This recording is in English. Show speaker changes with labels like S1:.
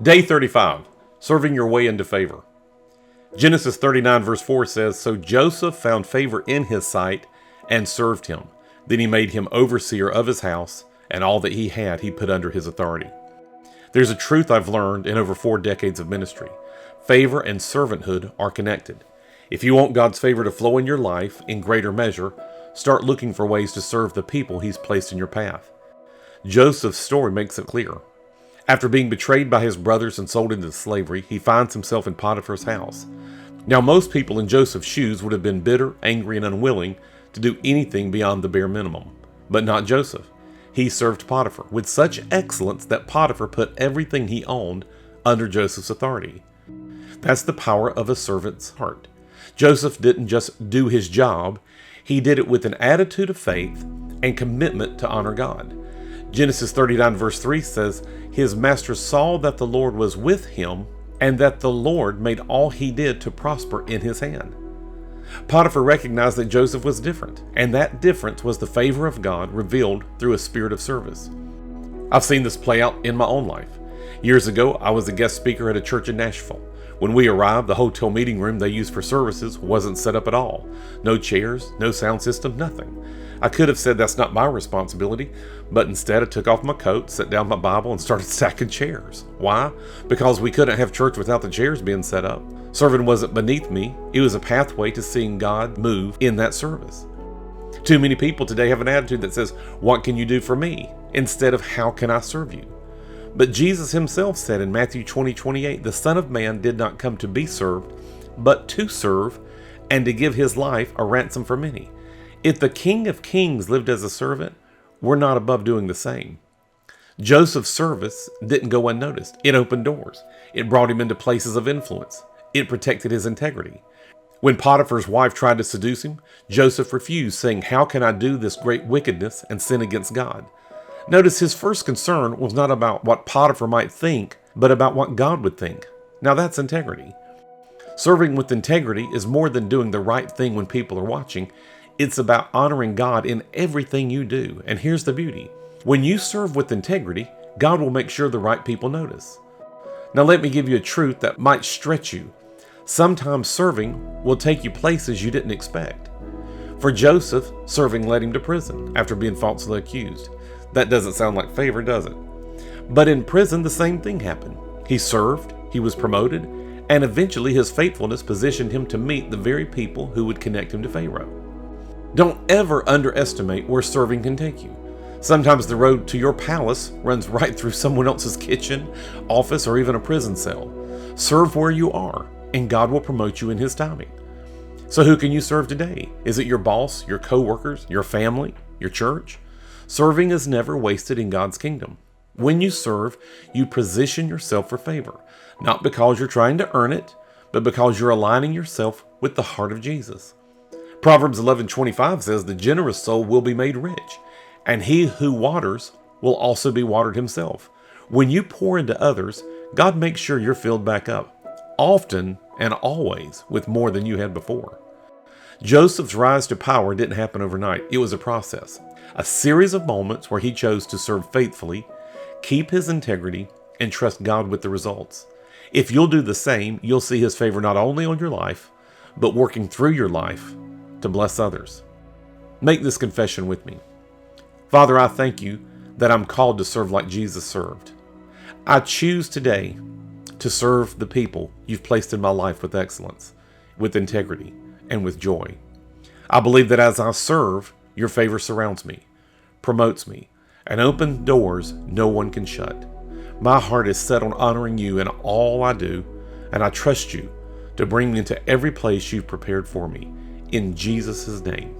S1: Day 35, serving your way into favor. Genesis 39 verse 4 says, "So Joseph found favor in his sight and served him. Then he made him overseer of his house, and all that he had he put under his authority." There's a truth I've learned in over 4 decades of ministry. Favor and servanthood are connected. If you want God's favor to flow in your life in greater measure, start looking for ways to serve the people he's placed in your path. Joseph's story makes it clear. After being betrayed by his brothers and sold into slavery, he finds himself in Potiphar's house. Now, most people in Joseph's shoes would have been bitter, angry, and unwilling to do anything beyond the bare minimum. But not Joseph. He served Potiphar with such excellence that Potiphar put everything he owned under Joseph's authority. That's the power of a servant's heart. Joseph didn't just do his job, he did it with an attitude of faith and commitment to honor God. Genesis 39 verse 3 says, "His master saw that the Lord was with him, and that the Lord made all he did to prosper in his hand." Potiphar recognized that Joseph was different, and that difference was the favor of God revealed through a spirit of service. I've seen this play out in my own life. Years ago, I was a guest speaker at a church in Nashville. When we arrived, the hotel meeting room they used for services wasn't set up at all. No chairs, no sound system, nothing. I could have said that's not my responsibility, but instead I took off my coat, set down my Bible, and started stacking chairs. Why? Because we couldn't have church without the chairs being set up. Serving wasn't beneath me. It was a pathway to seeing God move in that service. Too many people today have an attitude that says, "What can you do for me?" instead of "How can I serve you?" But Jesus himself said in Matthew 20:28, "The Son of Man did not come to be served, but to serve, and to give his life a ransom for many." If the King of Kings lived as a servant, we're not above doing the same. Joseph's service didn't go unnoticed. It opened doors. It brought him into places of influence. It protected his integrity. When Potiphar's wife tried to seduce him, Joseph refused, saying, "How can I do this great wickedness and sin against God?" Notice his first concern was not about what Potiphar might think, but about what God would think. Now that's integrity. Serving with integrity is more than doing the right thing when people are watching. It's about honoring God in everything you do. And here's the beauty. When you serve with integrity, God will make sure the right people notice. Now let me give you a truth that might stretch you. Sometimes serving will take you places you didn't expect. For Joseph, serving led him to prison after being falsely accused. That doesn't sound like favor, does it? But in prison, the same thing happened. He served, he was promoted, and eventually his faithfulness positioned him to meet the very people who would connect him to Pharaoh. Don't ever underestimate where serving can take you. Sometimes the road to your palace runs right through someone else's kitchen, office, or even a prison cell. Serve where you are, and God will promote you in his timing. So who can you serve today? Is it your boss, your co-workers, your family, your church? Serving is never wasted in God's kingdom. When you serve, you position yourself for favor, not because you're trying to earn it, but because you're aligning yourself with the heart of Jesus. Proverbs 11:25 says, "The generous soul will be made rich, and he who waters will also be watered himself." When you pour into others, God makes sure you're filled back up, often and always with more than you had before. Joseph's rise to power didn't happen overnight. It was a process, a series of moments where he chose to serve faithfully, keep his integrity, and trust God with the results. If you'll do the same, you'll see his favor not only on your life, but working through your life to bless others. Make this confession with me. Father, I thank you that I'm called to serve like Jesus served. I choose today to serve the people you've placed in my life with excellence, with integrity, and with joy. I believe that as I serve, your favor surrounds me, promotes me, and opens doors no one can shut. My heart is set on honoring you in all I do, and I trust you to bring me into every place you've prepared for me. In Jesus' name.